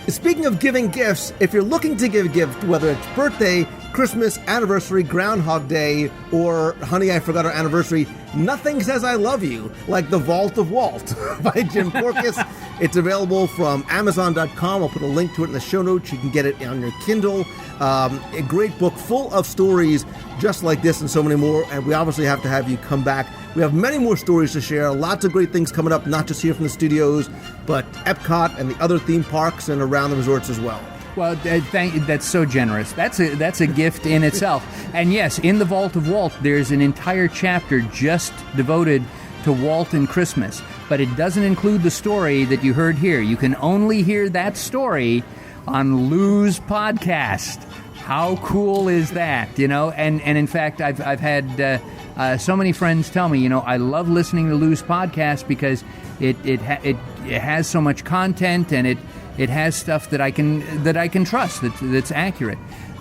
speaking of giving gifts, if you're looking to give a gift, whether it's birthday, Christmas, anniversary, Groundhog Day, or Honey, I Forgot Our Anniversary, nothing says I love you like The Vault of Walt by Jim Korkis. It's available from Amazon.com. I'll put a link to it in the show notes. You can get it on your Kindle. A great book full of stories just like this and so many more. And we obviously have to have you come back. We have many more stories to share. Lots of great things coming up, not just here from the studios, but Epcot and the other theme parks and around the resorts as well. Well, thank you. That's so generous. That's a gift in itself. And yes, in the Vault of Walt, there's an entire chapter just devoted to Walt and Christmas. But it doesn't include the story that you heard here. You can only hear that story on Lou's podcast. How cool is that? And in fact, I've had so many friends tell me, I love listening to Lou's podcast because it has so much content and it has stuff that I can trust that's accurate.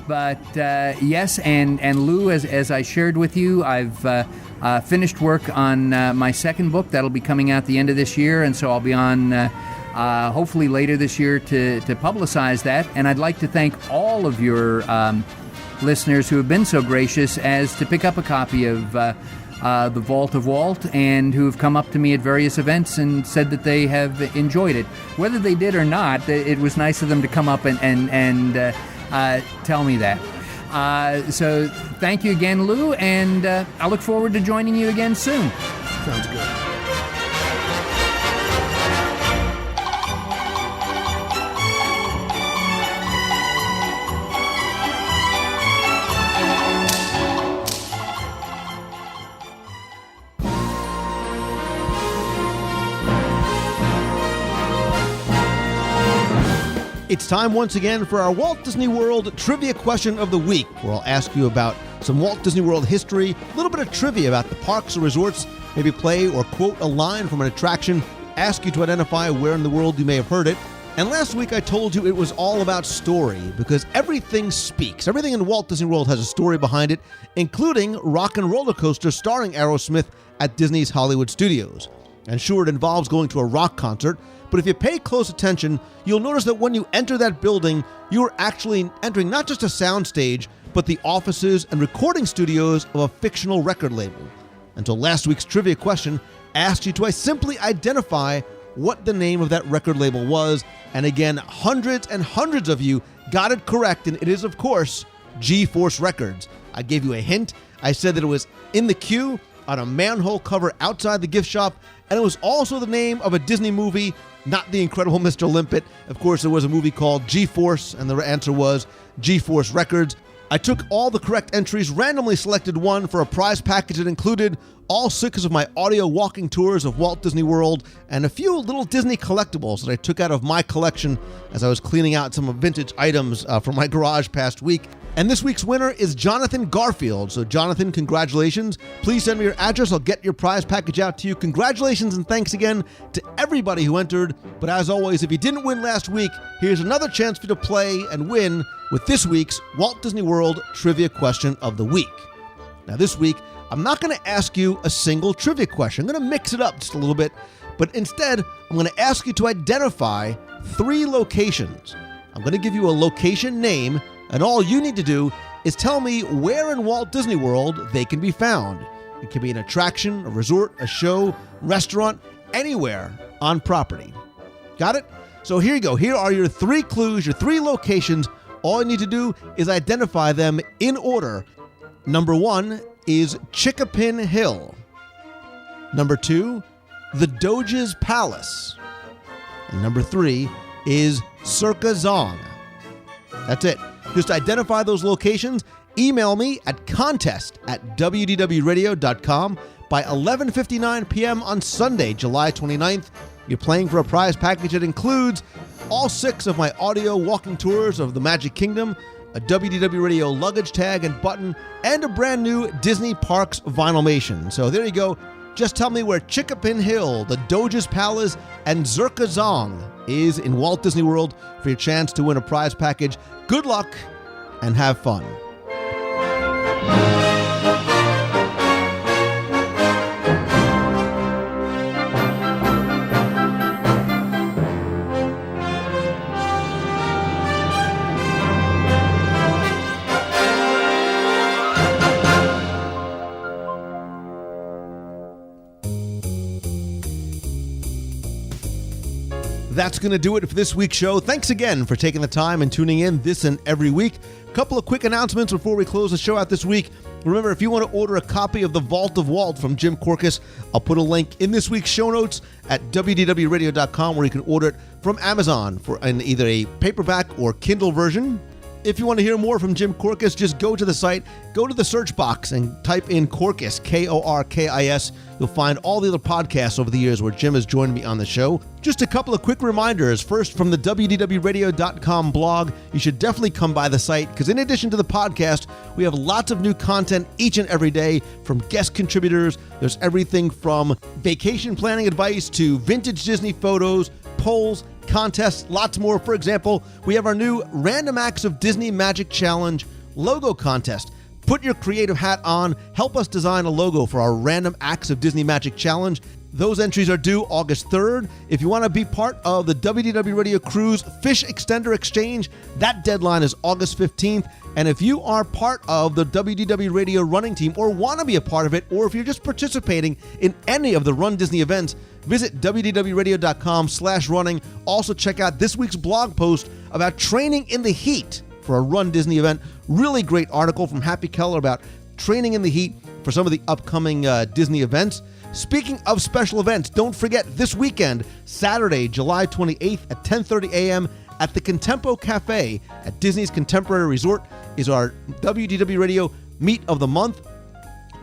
But yes, and Lou, as I shared with you, I've finished work on my second book that'll be coming out the end of this year, and so I'll be on hopefully later this year to publicize that. And I'd like to thank all of your listeners who have been so gracious as to pick up a copy of The Vault of Walt, and who have come up to me at various events and said that they have enjoyed it. Whether they did or not, it was nice of them to come up and tell me that. So thank you again, Lou, and I look forward to joining you again soon. Sounds good. It's time once again for our Walt Disney World Trivia Question of the Week, where I'll ask you about some Walt Disney World history, a little bit of trivia about the parks or resorts, maybe play or quote a line from an attraction, ask you to identify where in the world you may have heard it. And last week I told you it was all about story, because everything speaks. Everything in Walt Disney World has a story behind it, including Rock and Roller Coaster starring Aerosmith at Disney's Hollywood Studios. And sure, it involves going to a rock concert, but if you pay close attention, you'll notice that when you enter that building, you are actually entering not just a soundstage, but the offices and recording studios of a fictional record label. Until last week's trivia question asked you to simply identify what the name of that record label was, and again, hundreds and hundreds of you got it correct, and it is, of course, G-Force Records. I gave you a hint. I said that it was in the queue, on a manhole cover outside the gift shop, and it was also the name of a Disney movie, not The Incredible Mr. Limpet. Of course, there was a movie called G-Force, and the answer was G-Force Records. I took all the correct entries, randomly selected one for a prize package that included all 6 of my audio walking tours of Walt Disney World and a few little Disney collectibles that I took out of my collection as I was cleaning out some vintage items from my garage past week. And this week's winner is Jonathan Garfield. So Jonathan, congratulations. Please send me your address. I'll get your prize package out to you. Congratulations and thanks again to everybody who entered. But as always, if you didn't win last week, here's another chance for you to play and win with this week's Walt Disney World Trivia Question of the Week. Now this week, I'm not going to ask you a single trivia question. I'm going to mix it up just a little bit. But instead, I'm going to ask you to identify 3 locations. I'm going to give you a location name, and all you need to do is tell me where in Walt Disney World they can be found. It can be an attraction, a resort, a show, restaurant, anywhere on property. Got it? So here you go. Here are your 3 clues, your 3 locations. All you need to do is identify them in order. Number 1 is Chickapin Hill. Number 2, the Doge's Palace. And number 3 is Circa Zong. That's it. Just identify those locations. Email me at contest@wdwradio.com by 11:59 p.m. on Sunday, July 29th. You're playing for a prize package that includes all 6 of my audio walking tours of the Magic Kingdom, a WDW Radio luggage tag and button, and a brand new Disney Parks Vinylmation. So there you go. Just tell me where Chickapin Hill, the Doge's Palace, and Circa Zong is in Walt Disney World for your chance to win a prize package. Good luck and have fun. That's going to do it for this week's show. Thanks again for taking the time and tuning in this and every week. A couple of quick announcements before we close the show out this week. Remember, if you want to order a copy of The Vault of Walt from Jim Korkis, I'll put a link in this week's show notes at WDWRadio.com where you can order it from Amazon in either a paperback or Kindle version. If you want to hear more from Jim Korkis, just go to the site, go to the search box and type in Korkis, Korkis. You'll find all the other podcasts over the years where Jim has joined me on the show. Just a couple of quick reminders. First, from the WDWRadio.com blog, you should definitely come by the site because in addition to the podcast, we have lots of new content each and every day from guest contributors. There's everything from vacation planning advice to vintage Disney photos, polls, contests, lots more. For example, we have our new Random Acts of Disney Magic Challenge logo contest. Put your creative hat on. Help us design a logo for our Random Acts of Disney Magic Challenge. Those entries are due August 3rd. If you want to be part of the WDW Radio Cruise Fish Extender Exchange, that deadline is August 15th. And if you are part of the WDW Radio running team or want to be a part of it, or if you're just participating in any of the Run Disney events, visit WDWRadio.com/running. Also check out this week's blog post about training in the heat for a Run Disney event. Really great article from Happy Keller about training in the heat for some of the upcoming Disney events. Speaking of special events, don't forget this weekend, Saturday, July 28th at 10:30 a.m. at the Contempo Cafe at Disney's Contemporary Resort is our WDW Radio Meet of the Month.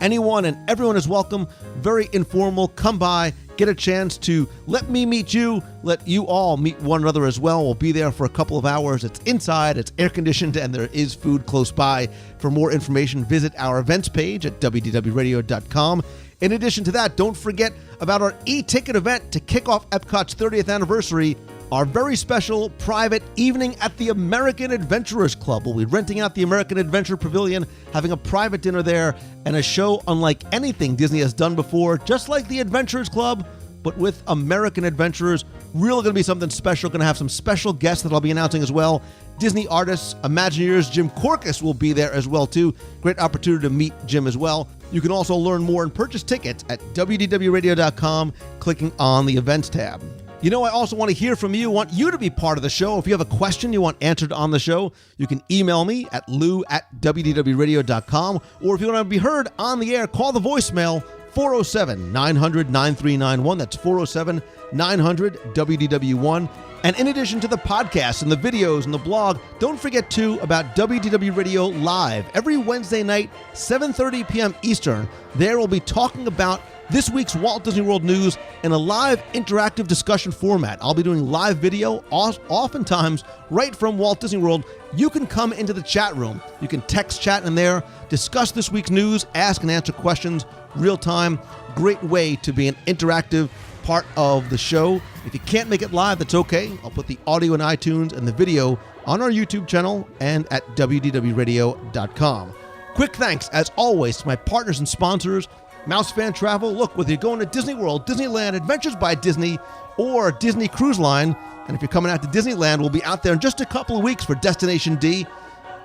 Anyone and everyone is welcome. Very informal. Come by, get a chance to let me meet you, let you all meet one another as well. We'll be there for a couple of hours. It's inside, it's air conditioned, and there is food close by. For more information, visit our events page at WDWRadio.com. In addition to that, don't forget about our e-ticket event to kick off Epcot's 30th anniversary. Our very special private evening at the American Adventurers Club. We'll be renting out the American Adventure Pavilion, having a private dinner there, and a show unlike anything Disney has done before, just like the Adventurers Club, but with American adventurers. Really going to be something special. Going to have some special guests that I'll be announcing as well. Disney artists, Imagineers, Jim Korkis will be there as well too. Great opportunity to meet Jim as well. You can also learn more and purchase tickets at WDWRadio.com, clicking on the events tab. You know, I also want to hear from you. I want you to be part of the show. If you have a question you want answered on the show, you can email me at lou@WDWRadio.com. Or if you want to be heard on the air, call the voicemail 407-900-9391. That's 407-900-WDW1. And in addition to the podcast and the videos and the blog, don't forget too about WDW Radio Live. Every Wednesday night, 7:30 p.m. Eastern, there we'll be talking about this week's Walt Disney World news in a live interactive discussion format. I'll be doing live video, oftentimes right from Walt Disney World. You can come into the chat room. You can text chat in there, discuss this week's news, ask and answer questions real time. Great way to be an interactive part of the show. If you can't make it live, that's okay. I'll put the audio in iTunes and the video on our YouTube channel and at WDWRadio.com. Quick thanks, as always, to my partners and sponsors, Mouse Fan Travel. Look, whether you're going to Disney World, Disneyland, Adventures by Disney, or Disney Cruise Line, and if you're coming out to Disneyland, we'll be out there in just a couple of weeks for Destination D.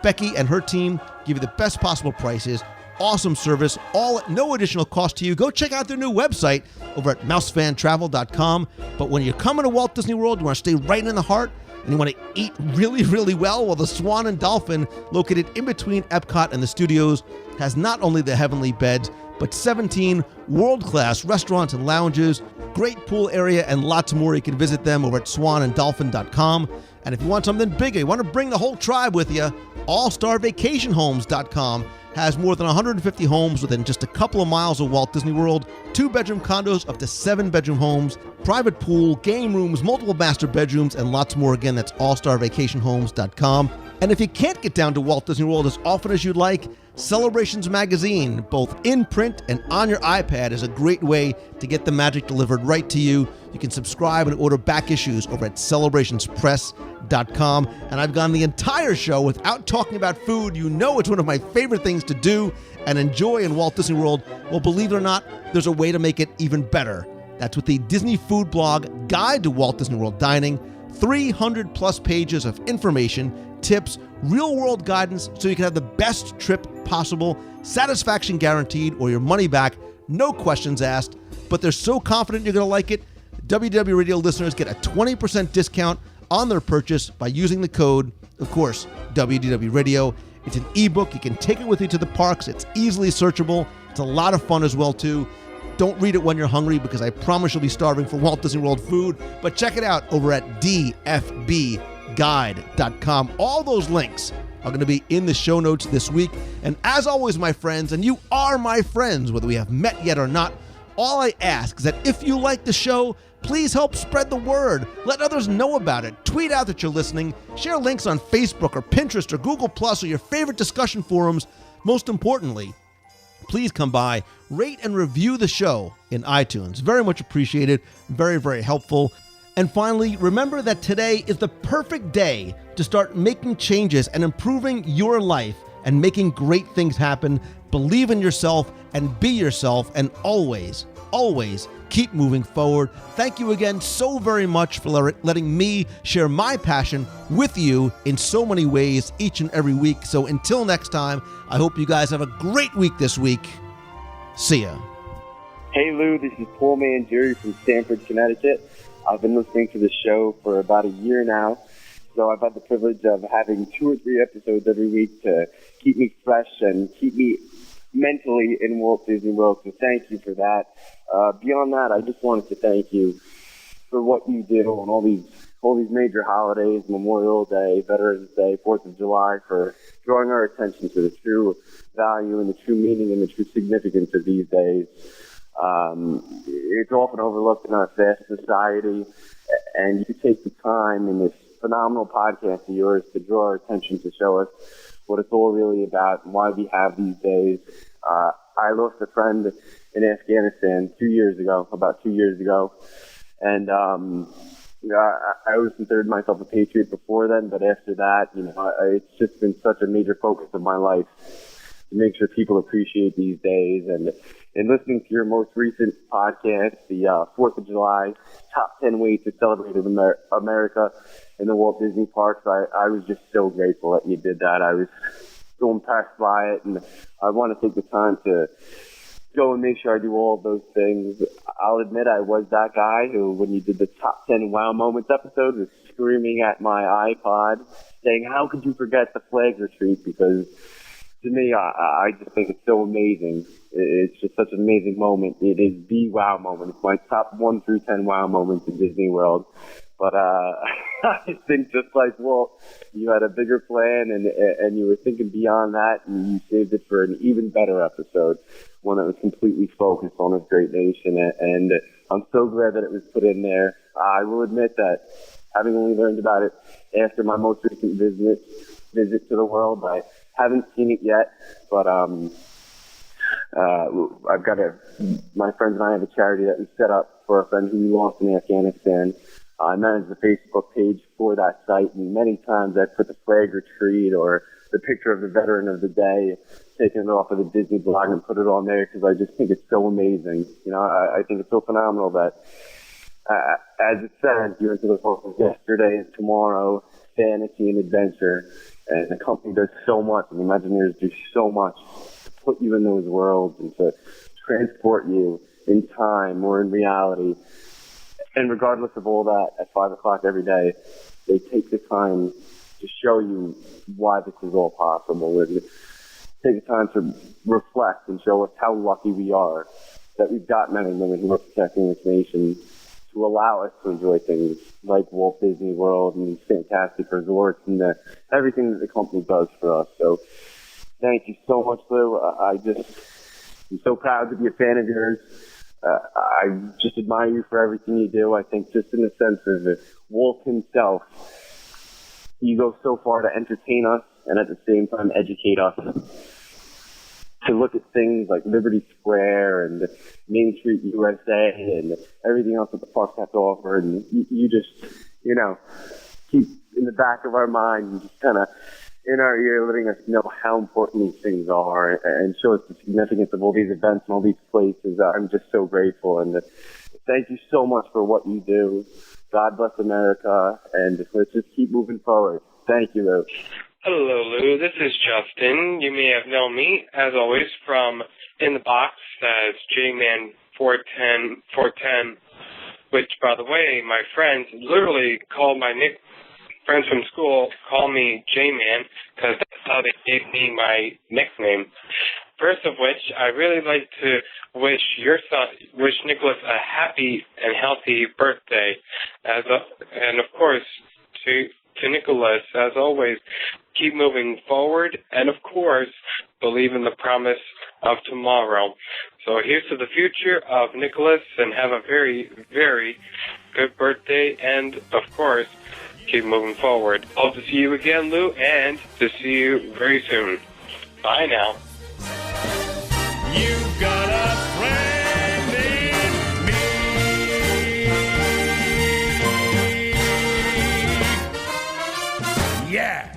Becky and her team give you the best possible prices, awesome service, all at no additional cost to you. Go check out their new website over at mousefantravel.com. But when you're coming to Walt Disney World, you want to stay right in the heart, and you want to eat really, really well, well, the Swan and Dolphin, located in between Epcot and the studios, has not only the heavenly beds, but 17 world-class restaurants and lounges, great pool area, and lots more. You can visit them over at swananddolphin.com. And if you want something bigger, you want to bring the whole tribe with you, allstarvacationhomes.com has more than 150 homes within just a couple of miles of Walt Disney World, 2-bedroom condos up to 7-bedroom homes, private pool, game rooms, multiple master bedrooms, and lots more. Again, that's allstarvacationhomes.com. And if you can't get down to Walt Disney World as often as you'd like, Celebrations Magazine, both in print and on your iPad, is a great way to get the magic delivered right to you. You can subscribe and order back issues over at celebrationspress.com. And I've gone the entire show without talking about food. You know it's one of my favorite things to do and enjoy in Walt Disney World. Well, believe it or not, there's a way to make it even better. That's with the Disney Food Blog Guide to Walt Disney World Dining. 300 plus pages of information, tips, real-world guidance so you can have the best trip possible, satisfaction guaranteed, or your money back, no questions asked. But they're so confident you're going to like it, WDW Radio listeners get a 20% discount on their purchase by using the code, of course, WDW Radio. It's an ebook. You can take it with you to the parks. It's easily searchable. It's a lot of fun as well, too. Don't read it when you're hungry because I promise you'll be starving for Walt Disney World food. But check it out over at dfbguide.com. All those links are going to be in the show notes this week. And as always, my friends, and you are my friends, whether we have met yet or not, all I ask is that if you like the show, please help spread the word. Let others know about it. Tweet out that you're listening. Share links on Facebook or Pinterest or Google Plus or your favorite discussion forums. Most importantly, please come by, rate and review the show in iTunes. Very much appreciated. Very, very helpful. And finally, remember that today is the perfect day to start making changes and improving your life and making great things happen. Believe in yourself and be yourself, and always, always keep moving forward. Thank you again so very much for letting me share my passion with you in so many ways each and every week. So until next time, I hope you guys have a great week this week. See ya. Hey Lou, this is Pool Man Jerry from Stamford, Connecticut. I've been listening to the show for about a year now, so I've had the privilege of having 2 or 3 episodes every week to keep me fresh and keep me mentally in Walt Disney World, so thank you for that. Beyond that, I just wanted to thank you for what you do on all these major holidays, Memorial Day, Veterans Day, 4th of July, for drawing our attention to the true value and the true meaning and the true significance of these days. It's often overlooked in our fast society, and you take the time in this phenomenal podcast of yours to draw our attention to show us what it's all really about and why we have these days. I lost a friend in Afghanistan about 2 years ago, and I always considered myself a patriot before then, but after that, it's just been such a major focus of my life to make sure people appreciate these days. And listening to your most recent podcast, the 4th of July top 10 ways to celebrate America in the Walt Disney Parks, I was just so grateful that you did that. I was so impressed by it, and I want to take the time to go and make sure I do all of those things. I'll admit I was that guy who, when you did the top 10 Wow Moments episode, was screaming at my iPod saying, how could you forget the flag retreat? Because to me, I just think it's so amazing. It's just such an amazing moment. It is the wow moment. It's my top 1 through 10 wow moments in Disney World. But I think just like Walt, you had a bigger plan and you were thinking beyond that, and you saved it for an even better episode, one that was completely focused on this great nation. And I'm so glad that it was put in there. I will admit that, having only learned about it after my most recent visit to the world, I haven't seen it yet, but my friends and I have a charity that we set up for a friend who we lost in Afghanistan. I manage the Facebook page for that site, and many times I put the flag retreat or the picture of the veteran of the day, taking it off of the Disney blog and put it on there because I just think it's so amazing. I think it's so phenomenal that, as it says, you're into the focus yesterday and tomorrow, fantasy and adventure, and the company does so much, and the Imagineers do so much to put you in those worlds and to transport you in time or in reality. And regardless of all that, at 5 o'clock every day, they take the time to show you why this is all possible, and take the time to reflect and show us how lucky we are that we've got men and women who are protecting this nation to allow us to enjoy things like Walt Disney World and these fantastic resorts and everything that the company does for us. So thank you so much, Lou. I'm so proud to be a fan of yours. I just admire you for everything you do. I think just in the sense of Walt himself, you go so far to entertain us and at the same time educate us. To look at things like Liberty Square and Main Street USA and everything else that the parks have to offer, and you just, keep in the back of our mind and just kind of in our ear letting us know how important these things are and show us the significance of all these events and all these places. I'm just so grateful, and thank you so much for what you do. God bless America, and let's just keep moving forward. Thank you, Lou. Hello, Lou. This is Justin. You may have known me, as always, from In the Box as J-Man410, which, by the way, my friends literally called friends from school call me J-Man because that's how they gave me my nickname. First of which, I really like to wish Nicholas a happy and healthy birthday, and of course, to Nicholas, as always, keep moving forward, and of course, believe in the promise of tomorrow. So here's to the future of Nicholas, and have a very, very good birthday, and of course, keep moving forward. Hope to see you again, Lou, and to see you very soon. Bye now. You've got a friend in me. Yeah.